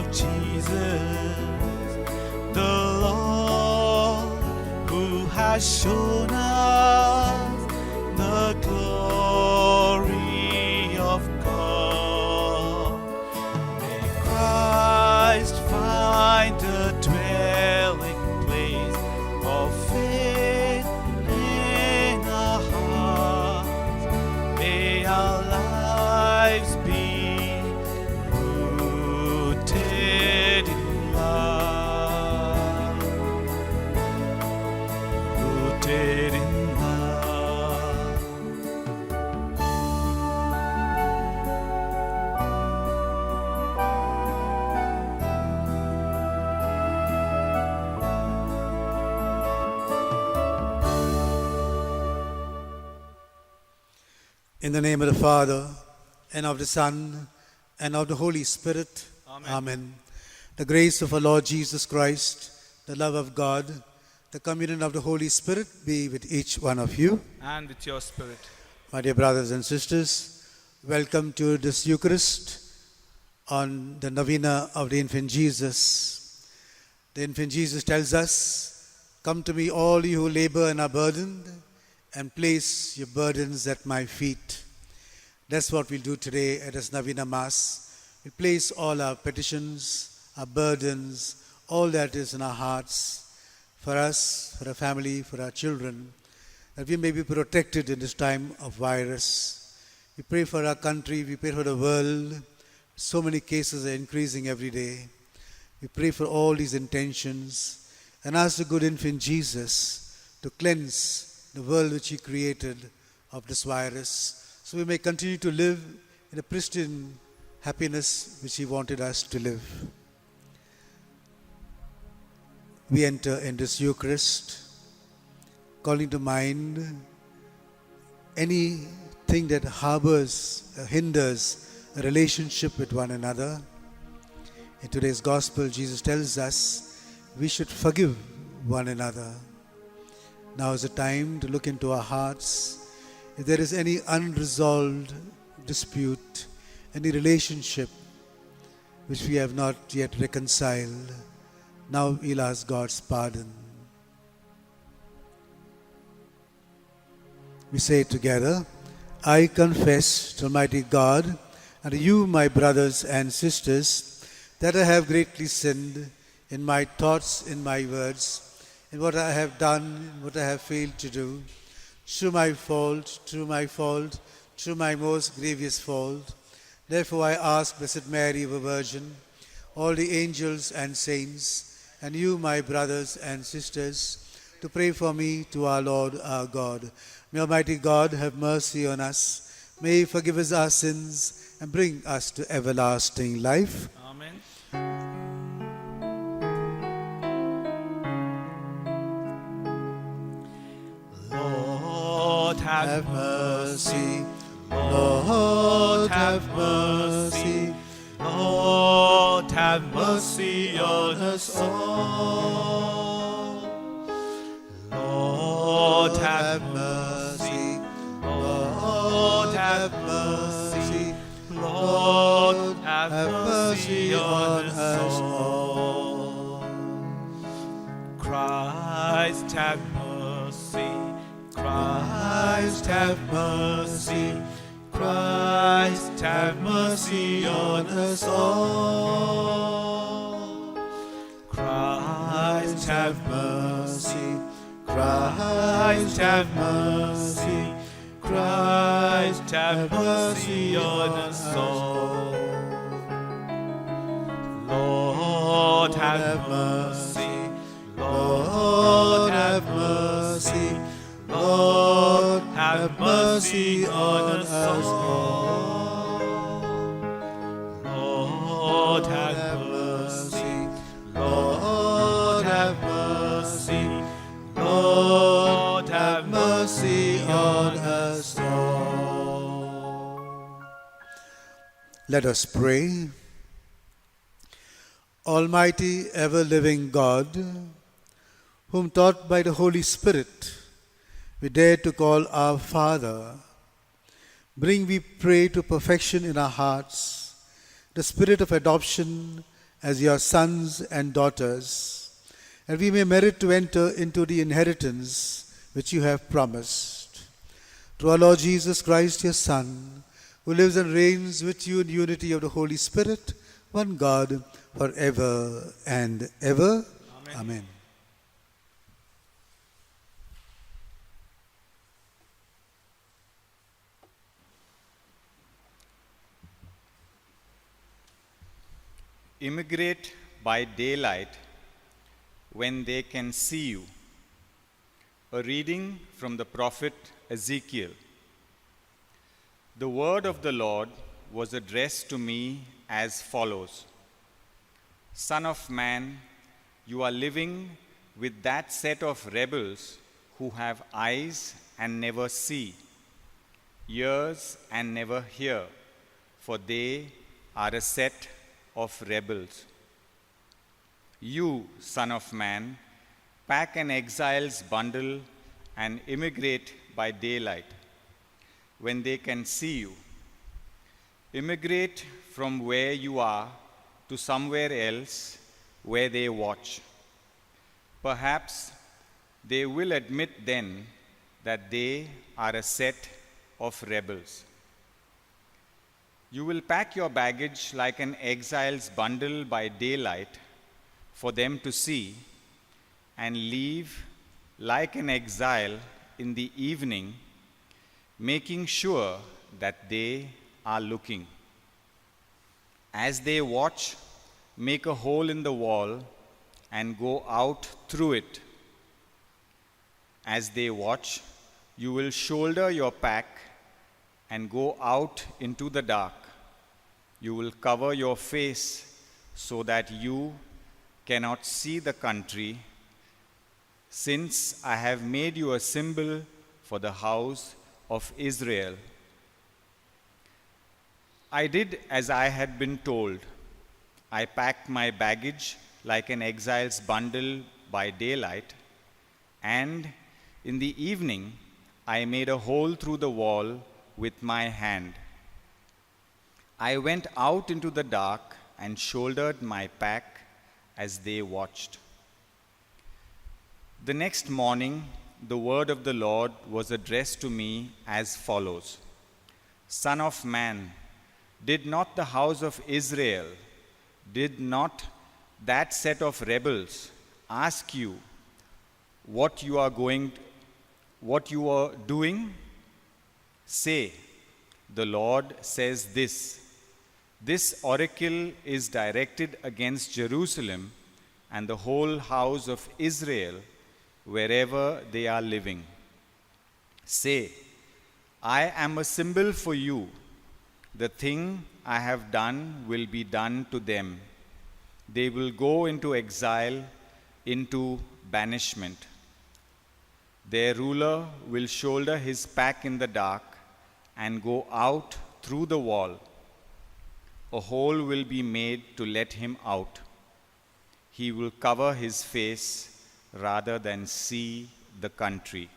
of Jesus, the Lord who has shown us the glory of God. May Christ find a dwelling place of faith in our hearts. May our lives be rooted in love, rooted in love. In the name of the Father, and of the Son, and of the Holy Spirit. Amen. Amen. The grace of our Lord Jesus Christ, the love of God, the communion of the Holy Spirit be with each one of you. And with your spirit. My dear brothers and sisters, welcome to this Eucharist on the novena of the infant Jesus. The infant Jesus tells us, "Come to me, all you who labor and are burdened, and place your burdens at my feet." That's what we'll do today at this novena Mass. We place all our petitions, our burdens, all that is in our hearts, for us, for our family, for our children, that we may be protected in this time of virus. We pray for our country, we pray for the world. So many cases are increasing every day. We pray for all these intentions and ask the good infant Jesus to cleanse the world which He created of this virus, so we may continue to live in a pristine happiness which He wanted us to live. We enter in this Eucharist calling to mind anything that harbors, hinders a relationship with one another. In today's Gospel, Jesus tells us we should forgive one another. Now is the time to look into our hearts. If there is any unresolved dispute, any relationship which we have not yet reconciled, now we'll ask God's pardon. We say together, "I confess to Almighty God and to you, my brothers and sisters, that I have greatly sinned in my thoughts, in my words, in what I have done, in what I have failed to do, through my fault, through my most grievous fault. Therefore I ask Blessed Mary, the Virgin, all the angels and saints, and you, my brothers and sisters, to pray for me to our Lord our God. May Almighty God have mercy on us. May He forgive us our sins and bring us to everlasting life." Amen. Lord, have mercy. Lord, have mercy. Lord, have mercy on us all. Lord, have mercy. Lord, have mercy. Lord, have mercy on us all. Christ, have mercy. Christ, have mercy. Christ, have mercy on us all. Christ, have mercy. Christ, have mercy. Christ, have mercy on us all. Lord, have mercy. Lord, have mercy. Lord, have mercy on us all. Lord, have mercy. Lord, have mercy. Lord, have mercy on us all. Let us pray. Almighty, ever-living God, whom taught by the Holy Spirit we dare to call our Father, bring, we pray, to perfection in our hearts the spirit of adoption as your sons and daughters, and we may merit to enter into the inheritance which you have promised. Through our Lord Jesus Christ, your Son, who lives and reigns with you in unity of the Holy Spirit, one God, forever and ever. Amen. Amen. Immigrate by daylight when they can see you. A reading from the prophet Ezekiel. The word of the Lord was addressed to me as follows: Son of man, you are living with that set of rebels who have eyes and never see, ears and never hear, for they are a set of rebels. You, son of man, pack an exile's bundle and immigrate by daylight when they can see you. Immigrate from where you are to somewhere else where they watch. Perhaps they will admit then that they are a set of rebels. You will pack your baggage like an exile's bundle by daylight for them to see, and leave like an exile in the evening, making sure that they are looking. As they watch, make a hole in the wall and go out through it. As they watch, you will shoulder your pack and go out into the dark. You will cover your face so that you cannot see the country, since I have made you a symbol for the house of Israel. I did as I had been told. I packed my baggage like an exile's bundle by daylight, and in the evening I made a hole through the wall with my hand. I went out into the dark and shouldered my pack as they watched. The next morning, the word of the Lord was addressed to me as follows: Son of man, did not the house of Israel, did not that set of rebels ask you what you are doing? Say, the Lord says this: This oracle is directed against Jerusalem and the whole house of Israel, wherever they are living. Say, I am a symbol for you. The thing I have done will be done to them. They will go into exile, into banishment. Their ruler will shoulder his pack in the dark and go out through the wall. A hole will be made to let him out. He will cover his face rather than see the country.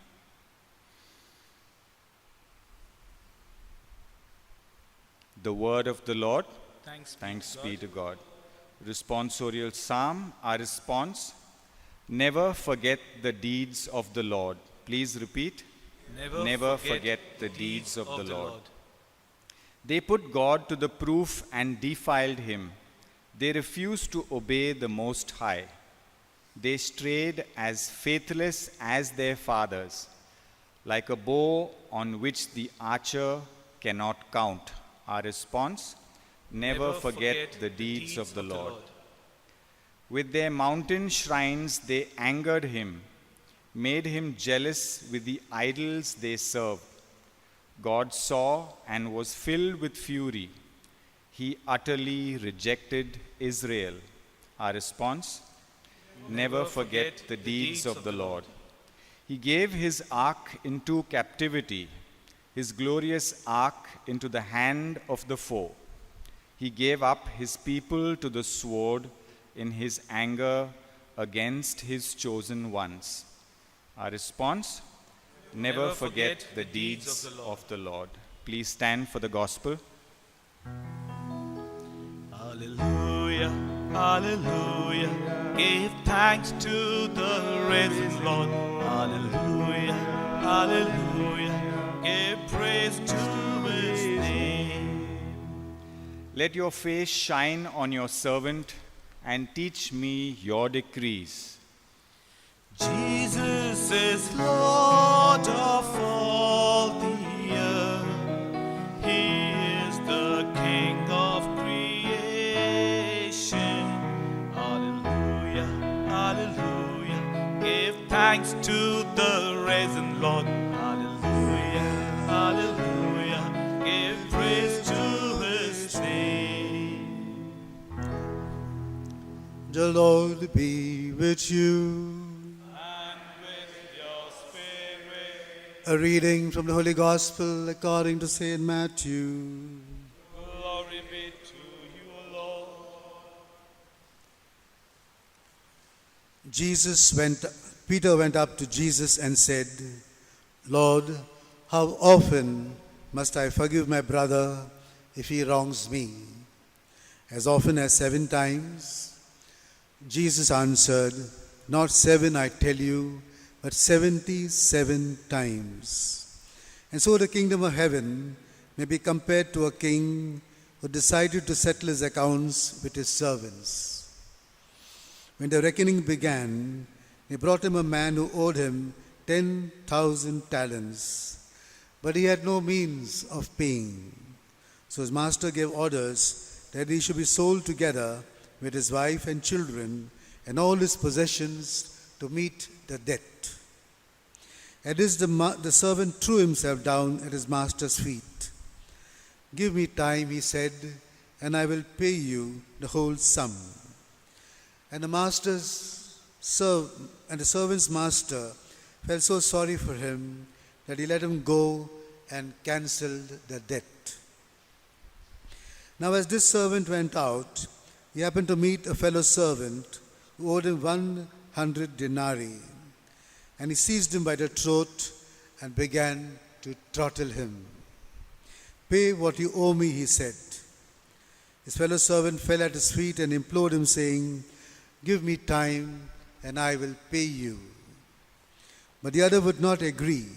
The word of the Lord. Thanks be to God. Responsorial Psalm, our response: Never forget the deeds of the Lord. Please repeat. Never forget the deeds of the Lord. They put God to the proof and defiled him. They refused to obey the Most High. They strayed as faithless as their fathers, like a bow on which the archer cannot count. Our response: Never forget the deeds of the Lord. With their mountain shrines they angered him, made him jealous with the idols they served. God saw and was filled with fury. He utterly rejected Israel. Our response: Never forget the deeds of the Lord. He gave his ark into captivity, his glorious ark into the hand of the foe. He gave up his people to the sword in his anger against his chosen ones. Our response: Never forget the deeds of the Lord. Please stand for the gospel. Hallelujah, Hallelujah. Give thanks to the risen Lord. Hallelujah. Hallelujah. Give praise to his name. Let your face shine on your servant and teach me your decrees. Jesus is Lord of all the earth. He is the King of creation. Hallelujah, hallelujah. Give thanks to the risen Lord. Hallelujah, hallelujah. Give praise to his name. The Lord be with you. And with your spirit. A reading from the Holy Gospel according to St. Matthew. Glory be to you, Lord. Peter went up to Jesus and said, Lord, how often must I forgive my brother if he wrongs me? As often as 7 times? Jesus answered, Not 7, I tell you, but 77 times. And so the kingdom of heaven may be compared to a king who decided to settle his accounts with his servants. When the reckoning began, he brought him a man who owed him 10,000 talents, but he had no means of paying. So his master gave orders that he should be sold together with his wife and children and all his possessions to meet the debt. At this, the servant threw himself down at his master's feet. Give me time, he said, and I will pay you the whole sum. And the servant's master felt so sorry for him that he let him go and cancelled the debt. Now as this servant went out, he happened to meet a fellow servant who owed him 100 denarii. And he seized him by the throat and began to throttle him. Pay what you owe me, he said. His fellow servant fell at his feet and implored him, saying, Give me time and I will pay you. But the other would not agree.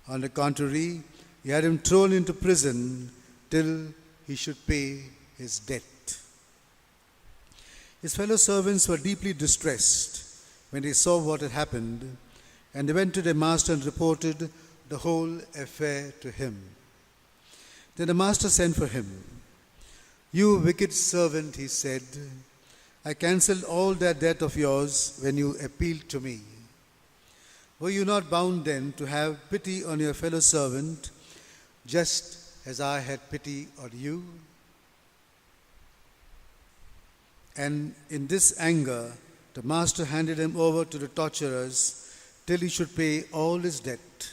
On the contrary, he had him thrown into prison till he should pay his debt. His fellow servants were deeply distressed when they saw what had happened, and they went to their master and reported the whole affair to him. Then the master sent for him. You wicked servant, he said, I cancelled all that debt of yours when you appealed to me. Were you not bound then to have pity on your fellow servant, just as I had pity on you? And in this anger, the master handed him over to the torturers till he should pay all his debt.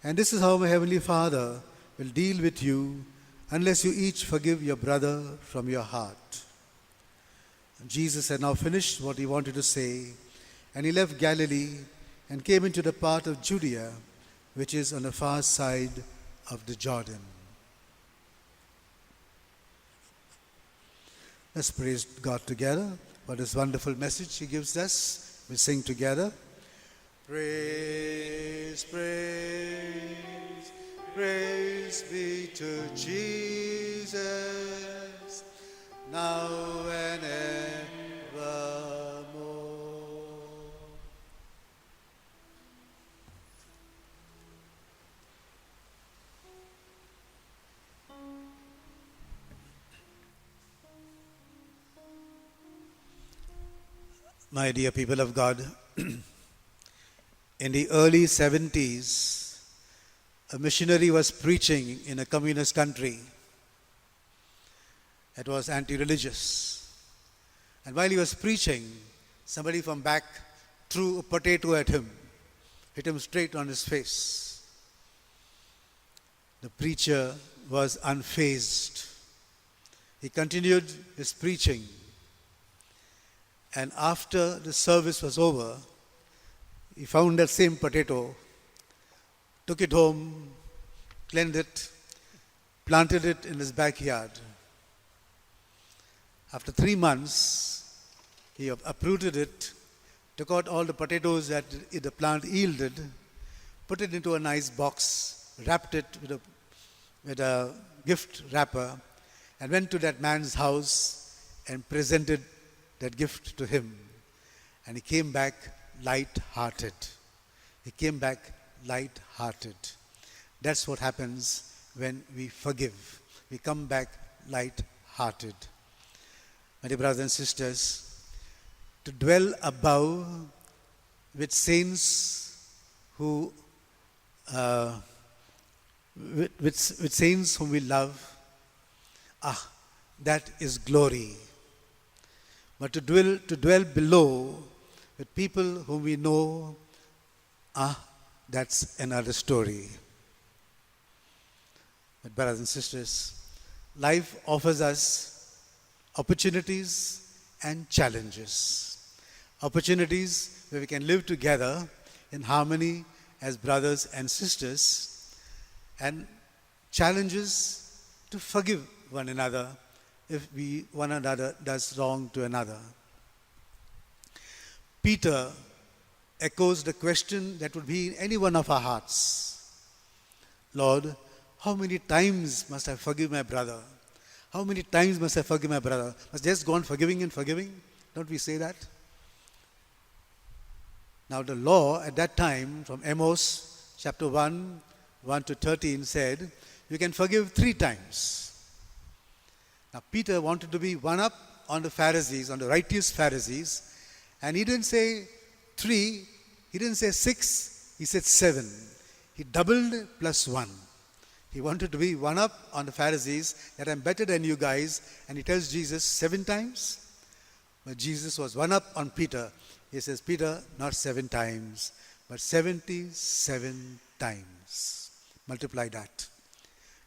And this is how my heavenly Father will deal with you unless you each forgive your brother from your heart. Jesus had now finished what he wanted to say, and he left Galilee and came into the part of Judea, which is on the far side of the Jordan. Let's praise God together for this wonderful message He gives us. We sing together. Praise, praise, praise be to Jesus, now and evermore. My dear people of God, in the early 70s, a missionary was preaching in a communist country. It was anti-religious. And while he was preaching, somebody from back threw a potato at him, hit him straight on his face. The preacher was unfazed. He continued his preaching. And after the service was over, he found that same potato, took it home, cleaned it, planted it in his backyard. After 3 months, he uprooted it, took out all the potatoes that the plant yielded, put it into a nice box, wrapped it with a gift wrapper, and went to that man's house and presented that gift to him. And he came back light-hearted. He came back light-hearted. That's what happens when we forgive. We come back light-hearted. My dear brothers and sisters, to dwell above with saints who, with saints whom we love, that is glory. But to dwell below with people whom we know, that's another story. But brothers and sisters, life offers us opportunities and challenges. Opportunities where we can live together in harmony as brothers and sisters, and challenges to forgive one another if one another does wrong to another. Peter echoes the question that would be in any one of our hearts. Lord, how many times must I forgive my brother? How many times must I forgive my brother? Must I just go on forgiving and forgiving? Don't we say that? Now the law at that time from Amos chapter 1 to 13 said, you can forgive 3 times. Now Peter wanted to be one up on the Pharisees, on the righteous Pharisees, and he didn't say 3, he didn't say 6, he said 7. He doubled plus 1. He wanted to be one up on the Pharisees, that I'm better than you guys, and he tells Jesus 7 times. But Jesus was one up on Peter. He says, Peter, not 7 times, but 77 times. Multiply that.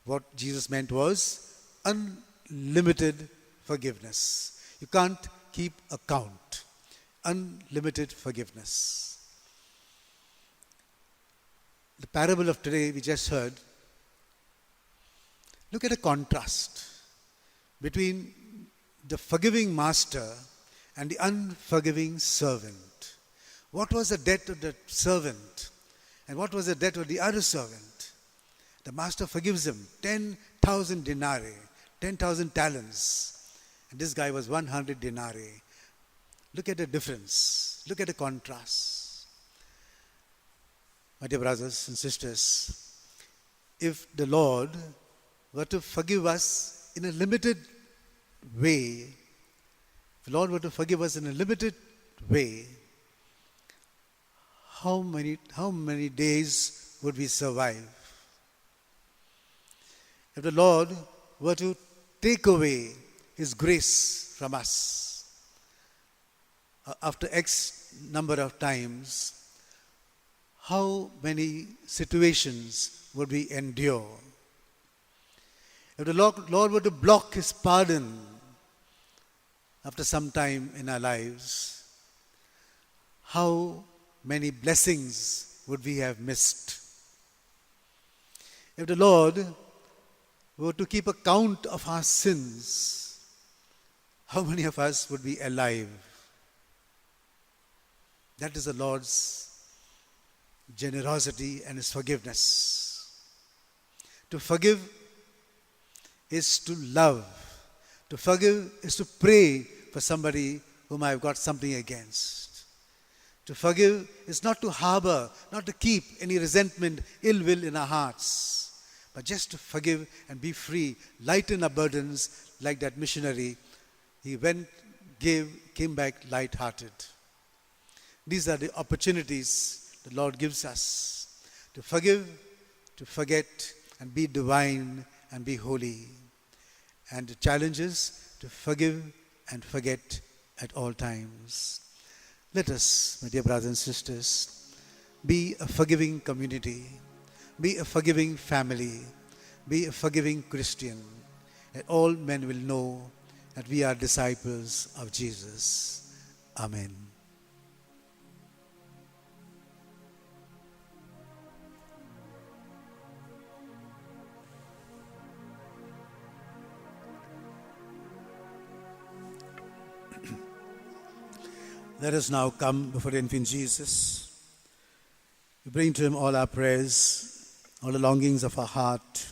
What Jesus meant was unlimited forgiveness. You can't keep account. Unlimited forgiveness. The parable of today we just heard, look at a contrast between the forgiving master and the unforgiving servant. What was the debt of the servant? And what was the debt of the other servant? The master forgives him 10,000 denarii, 10,000 talents. And this guy was 100 denarii. Look at the difference. Look at the contrast. My dear brothers and sisters, if the Lord were to forgive us in a limited way, if the Lord were to forgive us in a limited way, how many days would we survive? If the Lord were to take away His grace from us, after X number of times, how many situations would we endure? If the Lord were to block His pardon after some time in our lives, how many blessings would we have missed? If the Lord were to keep account of our sins, how many of us would be alive? That is the Lord's generosity and His forgiveness. To forgive is to love. To forgive is to pray for somebody whom I have got something against. To forgive is not to harbor, not to keep any resentment, ill will in our hearts, but just to forgive and be free, lighten our burdens like that missionary. He went, gave, came back light-hearted. These are the opportunities the Lord gives us to forgive, to forget, and be divine and be holy. And the challenge is to forgive and forget at all times. Let us, my dear brothers and sisters, be a forgiving community, be a forgiving family, be a forgiving Christian, and all men will know that we are disciples of Jesus. Amen. Let us now come before the infant Jesus. We bring to him all our prayers, all the longings of our heart.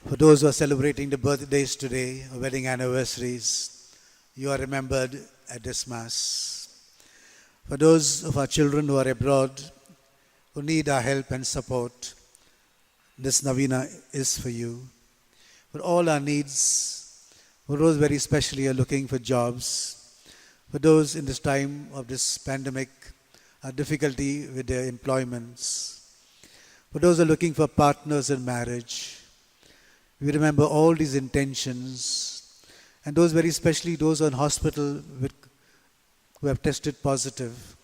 For those who are celebrating the birthdays today, or wedding anniversaries, you are remembered at this Mass. For those of our children who are abroad, who need our help and support, this novena is for you. For all our needs, for those very specially are looking for jobs, for those in this time of this pandemic have difficulty with their employments, for those who are looking for partners in marriage, we remember all these intentions, and those very especially those who are in hospital who have tested positive.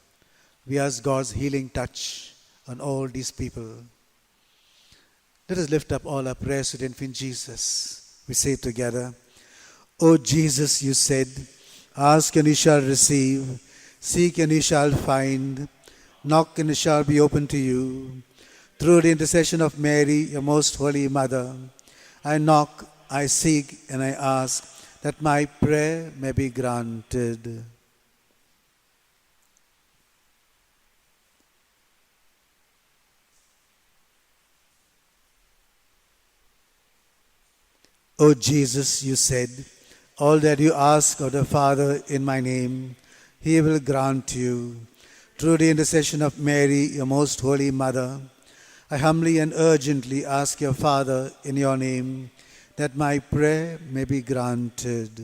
We ask God's healing touch on all these people. Let us lift up all our prayers to the infant Jesus. We say together, O Jesus, you said, ask and you shall receive, seek and you shall find, knock and it shall be opened to you. Through the intercession of Mary, your most holy mother, I knock, I seek, and I ask that my prayer may be granted. O Jesus, you said, all that you ask of the Father in my name, he will grant you. Through the intercession of Mary, your most holy mother, I humbly and urgently ask your Father in your name that my prayer may be granted.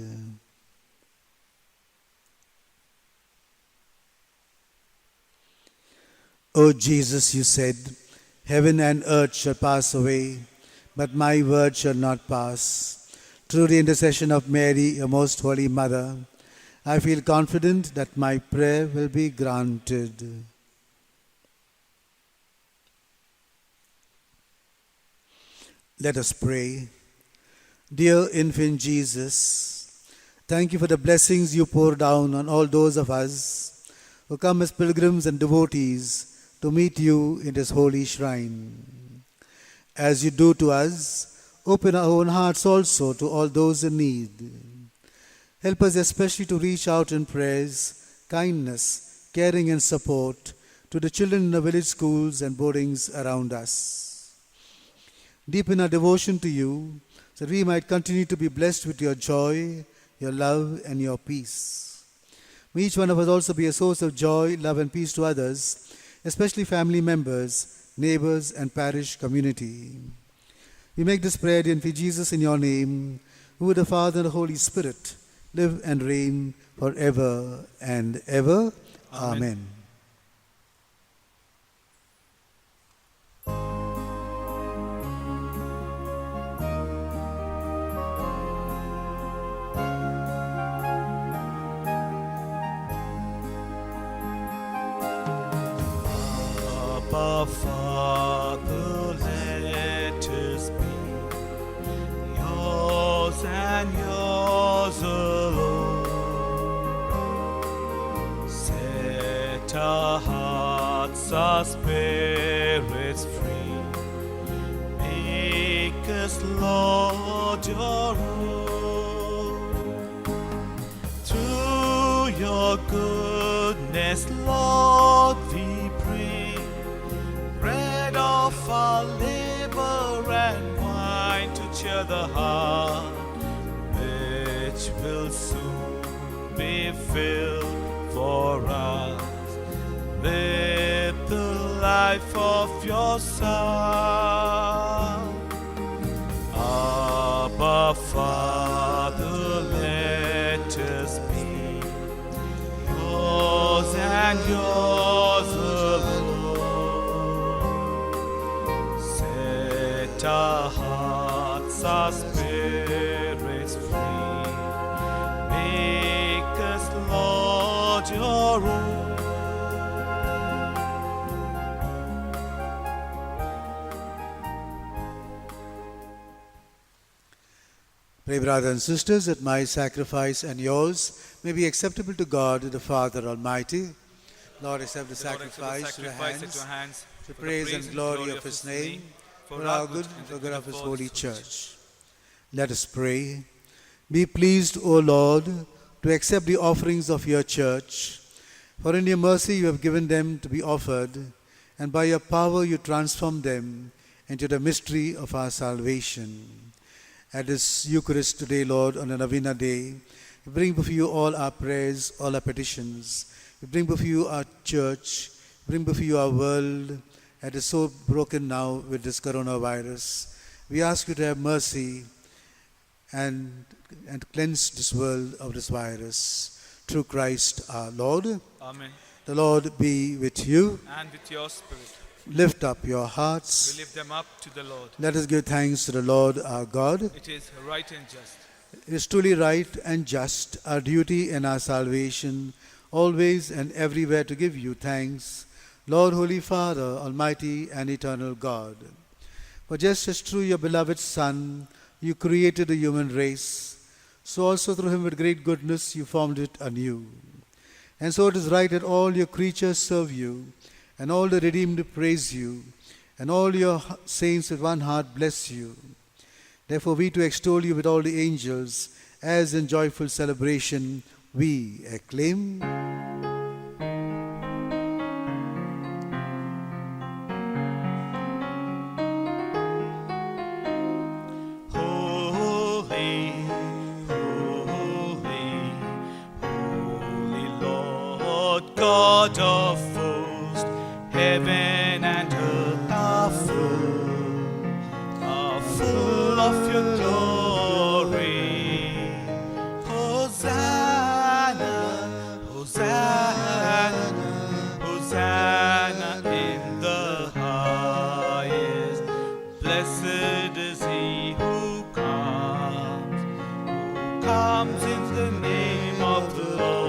O Jesus, you said, heaven and earth shall pass away, but my word shall not pass. Through the intercession of Mary, your most holy mother, I feel confident that my prayer will be granted. Let us pray. Dear infant Jesus, thank you for the blessings you pour down on all those of us who come as pilgrims and devotees to meet you in this holy shrine. As you do to us, open our own hearts also to all those in need. Help us especially to reach out in prayers, kindness, caring and support to the children in the village schools and boardings around us. Deepen our devotion to you so that we might continue to be blessed with your joy, your love and your peace. May each one of us also be a source of joy, love and peace to others, especially family members, neighbors and parish community. We make this prayer, dear infant Jesus, in your name, who with the Father and the Holy Spirit live and reign forever and ever. Amen. Abba, Father, let us be yours and yours alone. Set our hearts, our spirits free. Make us, Lord, your own. Through your goodness, Lord, we pray. Bread of our labor and wine to cheer the heart, which will soon be filled for us with the life of your Son. Abba, Father, let us be yours and yours alone. Set our hearts, our spirits free. Make us, Lord, your own. Pray, brothers and sisters, that my sacrifice and yours may be acceptable to God, the Father Almighty. Lord, accept the sacrifice at your hands, to praise and glory of his name, for our good and for the good of his holy church. Let us pray. Be pleased, O Lord, to accept the offerings of your church. For in your mercy you have given them to be offered, and by your power you transform them into the mystery of our salvation. At this Eucharist today, Lord, on the Novena Day, we bring before you all our prayers, all our petitions. We bring before you our church, we bring before you our world that is so broken now with this coronavirus. We ask you to have mercy and cleanse this world of this virus. Through Christ our Lord. Amen. The Lord be with you. And with your spirit. Lift up your We hearts. lift them up to the Lord. Let us give thanks to the Lord our God. It is right and just. It is truly right and just, our duty and our salvation, always and everywhere to give you thanks, Lord, Holy Father, Almighty and Eternal God. For just as through your beloved Son you created the human race, so also through him with great goodness you formed it anew. And so it is right that all your creatures serve you, and all the redeemed praise you, and all your saints with one heart bless you. Therefore we to extol you with all the angels, as in joyful celebration we acclaim. God of hosts, heaven and earth are full of your glory. Hosanna, Hosanna, Hosanna in the highest. Blessed is he who comes in the name of the Lord.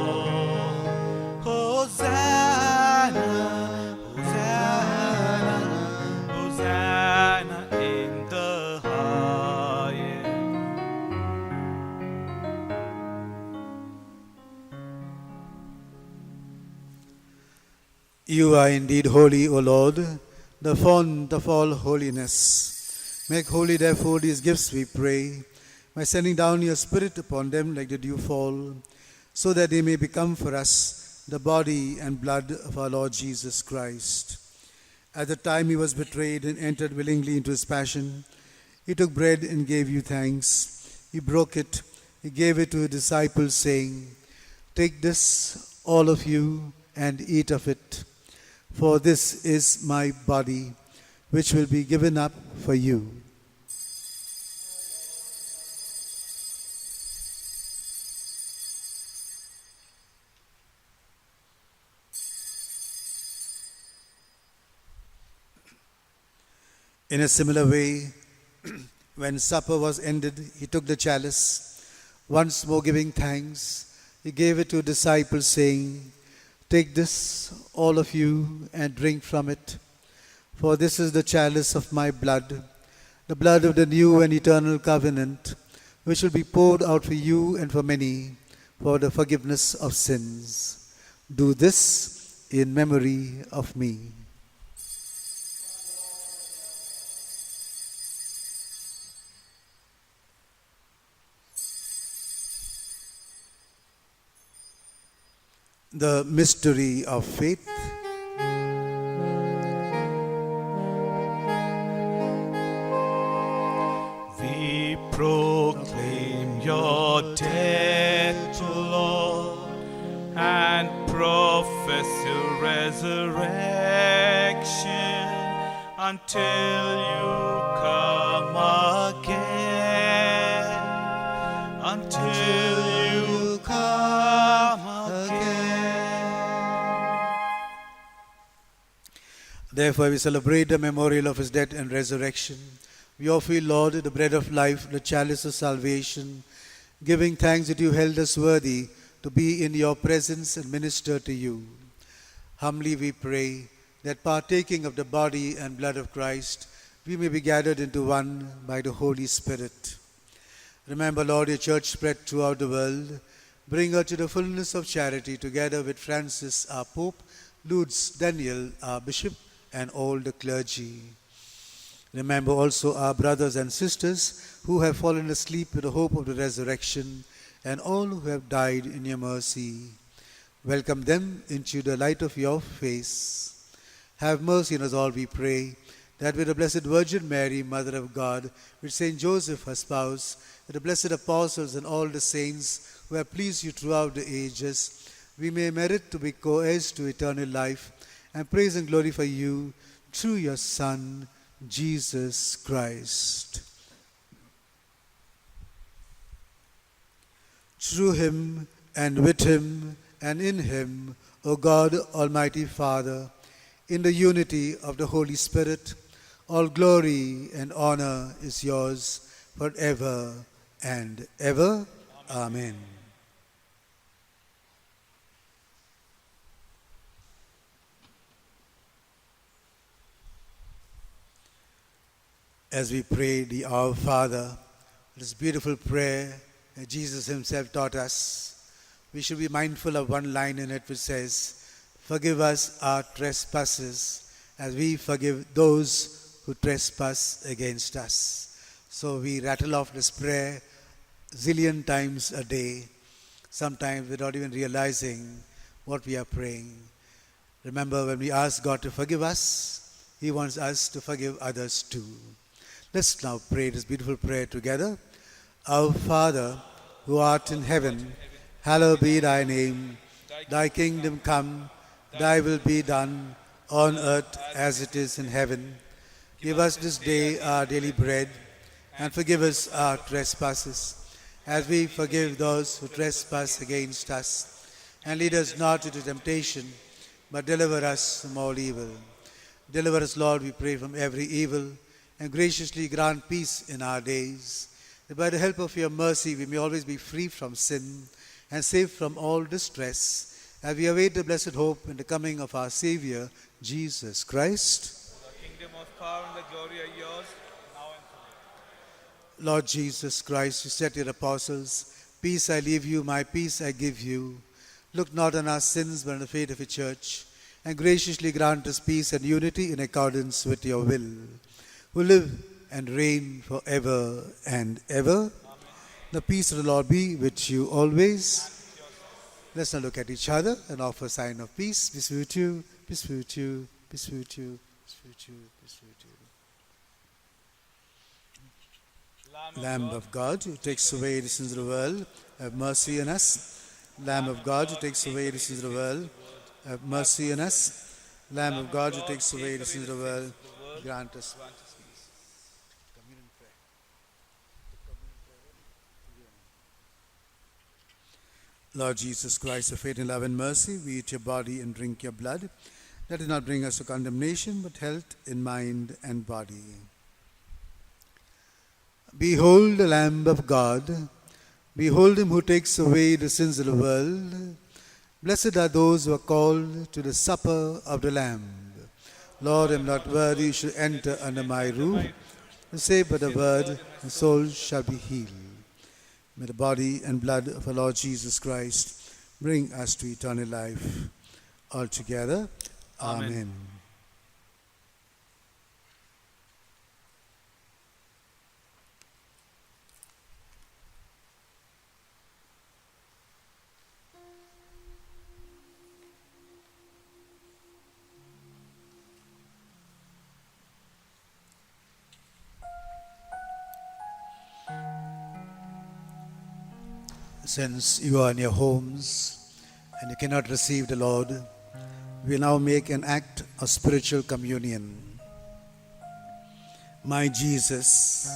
Hosanna, Hosanna, Hosanna in the highest. You are indeed holy, O Lord, the fount of all holiness. Make holy, therefore, these gifts, we pray, by sending down your Spirit upon them like the dew fall, so that they may become for us the body and blood of our Lord Jesus Christ. At the time he was betrayed and entered willingly into his passion, he took bread and gave you thanks. He broke it, he gave it to his disciples, saying, "Take this, all of you, and eat of it, for this is my body, which will be given up for you." In a similar way, when supper was ended, he took the chalice. Once more giving thanks, he gave it to his disciples, saying, "Take this, all of you, and drink from it. For this is the chalice of my blood, the blood of the new and eternal covenant, which will be poured out for you and for many for the forgiveness of sins. Do this in memory of me." The mystery of faith. We proclaim your death, Lord, and profess your resurrection until you come again. Until you come again. Therefore, we celebrate the memorial of his death and resurrection. We offer you, Lord, the bread of life, the chalice of salvation, giving thanks that you held us worthy to be in your presence and minister to you. Humbly we pray that partaking of the body and blood of Christ, we may be gathered into one by the Holy Spirit. Remember, Lord, your church spread throughout the world. Bring her to the fullness of charity, together with Francis, our Pope, Lutz Daniel, our Bishop, and all the clergy. Remember also our brothers and sisters who have fallen asleep with the hope of the resurrection, and all who have died in your mercy. Welcome them into the light of your face. Have mercy on us all, we pray, that with the Blessed Virgin Mary, Mother of God, with Saint Joseph, her spouse, with the blessed apostles and all the saints who have pleased you throughout the ages, we may merit to be co-heirs to eternal life and praise and glorify you through your Son, Jesus Christ. Through him and with him and in him, O God, Almighty Father, in the unity of the Holy Spirit, all glory and honor is yours forever and ever. Amen. As we pray the Our Father, this beautiful prayer that Jesus himself taught us, we should be mindful of one line in it which says, "Forgive us our trespasses as we forgive those who trespass against us." So we rattle off this prayer zillion times a day, sometimes without even realizing what we are praying. Remember, when we ask God to forgive us, he wants us to forgive others too. Let's now pray this beautiful prayer together. Our Father, who art in heaven, hallowed be thy name. Thy kingdom come, thy will be done, on earth as it is in heaven. Give us this day our daily bread, and forgive us our trespasses, as we forgive those who trespass against us. And lead us not into temptation, but deliver us from all evil. Deliver us, Lord, we pray, from every evil, and graciously grant peace in our days, that by the help of your mercy we may always be free from sin and safe from all distress, as we await the blessed hope in the coming of our Savior, Jesus Christ. The kingdom of power and the glory are yours, now and forever. Lord Jesus Christ, you said to your apostles, "Peace I leave you, my peace I give you." Look not on our sins, but on the faith of your church, and graciously grant us peace and unity in accordance with your will, who live and reign forever and ever. Amen. The peace of the Lord be with you always. Let's now look at each other and offer a sign of peace. Peace be with you, peace be with you, peace be with you, peace be with you, peace be with you. Lamb of God, who takes away the sins of the world, have mercy on us. Lamb of God, who takes away the sins of the world, have mercy on us. Lamb of God, who takes away the sins of the world, grant us peace. Communion prayer. Lord Jesus Christ, of faith and love and mercy, we eat your body and drink your blood. Let it not bring us to condemnation, but health in mind and body. Behold the Lamb of God. Behold him who takes away the sins of the world. Blessed are those who are called to the supper of the Lamb. Lord, I am not worthy you should enter under my roof. Say but a word, and soul shall be healed. May the body and blood of our Lord Jesus Christ bring us to eternal life. Altogether, Amen. Since you are in your homes and you cannot receive the Lord, we now make an act of spiritual communion. My Jesus,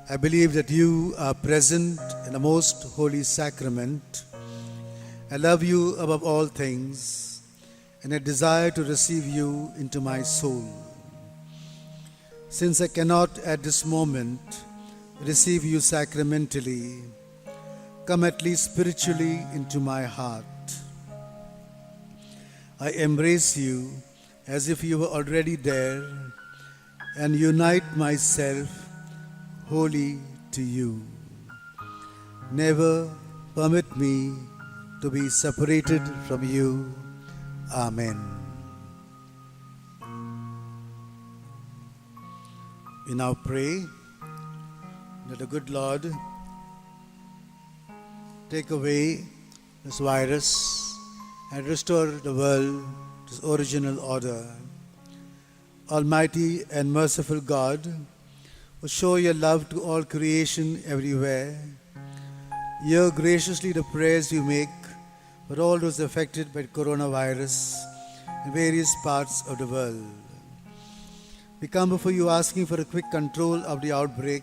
I believe that you are present in the most holy sacrament. I love you above all things, and I desire to receive you into my soul. Since I cannot at this moment receive you sacramentally, come at least spiritually into my heart. I embrace you as if you were already there and unite myself wholly to you. Never permit me to be separated from you. Amen. We now pray that the good Lord take away this virus and restore the world to its original order. Almighty and merciful God, who show your love to all creation everywhere, hear graciously the prayers you make for all those affected by coronavirus in various parts of the world. We come before you asking for a quick control of the outbreak,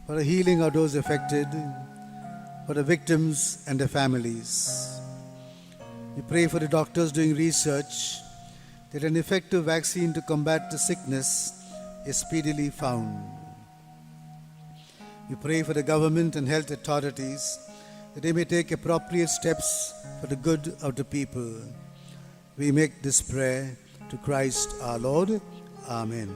for the healing of those affected, for the victims and their families. We pray for the doctors doing research that an effective vaccine to combat the sickness is speedily found. We pray for the government and health authorities that they may take appropriate steps for the good of the people. We make this prayer to Christ our Lord. Amen.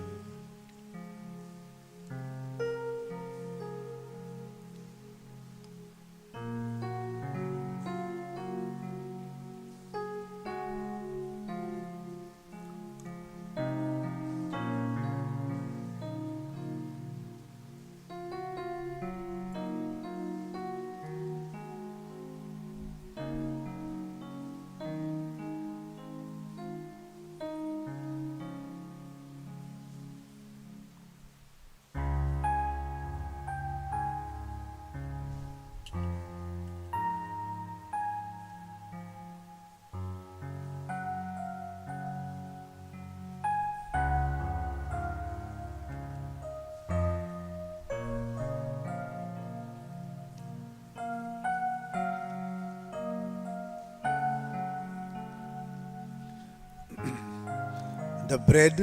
The bread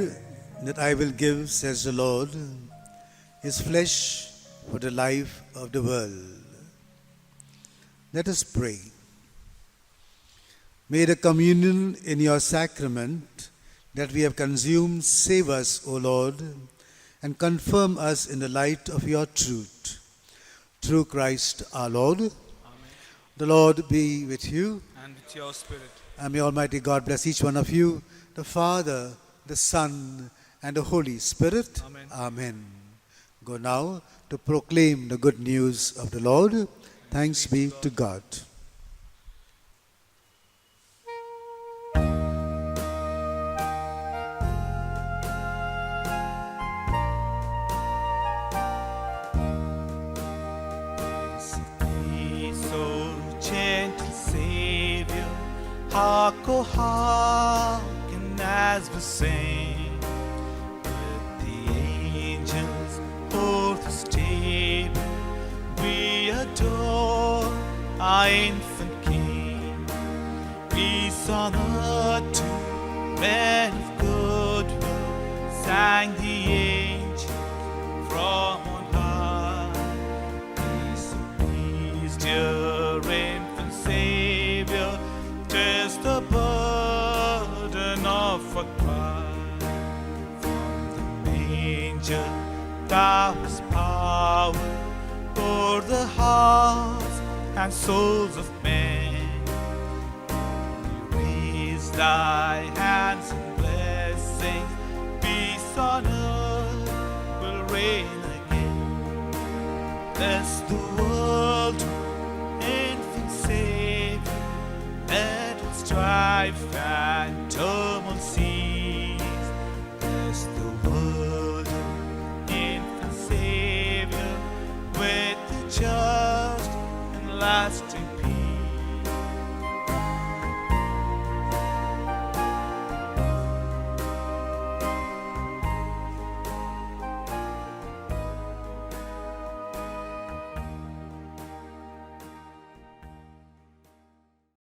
that I will give, says the Lord, is flesh for the life of the world. Let us pray. May the communion in your sacrament that we have consumed save us, O Lord, and confirm us in the light of your truth. Through Christ our Lord. Amen. The Lord be with you. And with your spirit. And may Almighty God bless each one of you, the Father, the Son, and the Holy Spirit. Amen. Amen. Go now to proclaim the good news of the Lord. Thanks be to God. So gentle Savior, hark, oh hearken as we sing. With the angels o'er the stable, we adore our infant King. Peace on earth to men of good will, sang the angels from on high. Peace, peace, dear infant Savior, 'tis the burden of a cry. From the manger thou hast power o'er the hearts and souls of men. You raise thy hands in blessings, peace on earth will reign again. Bless the world, infant Savior, let its strife and toil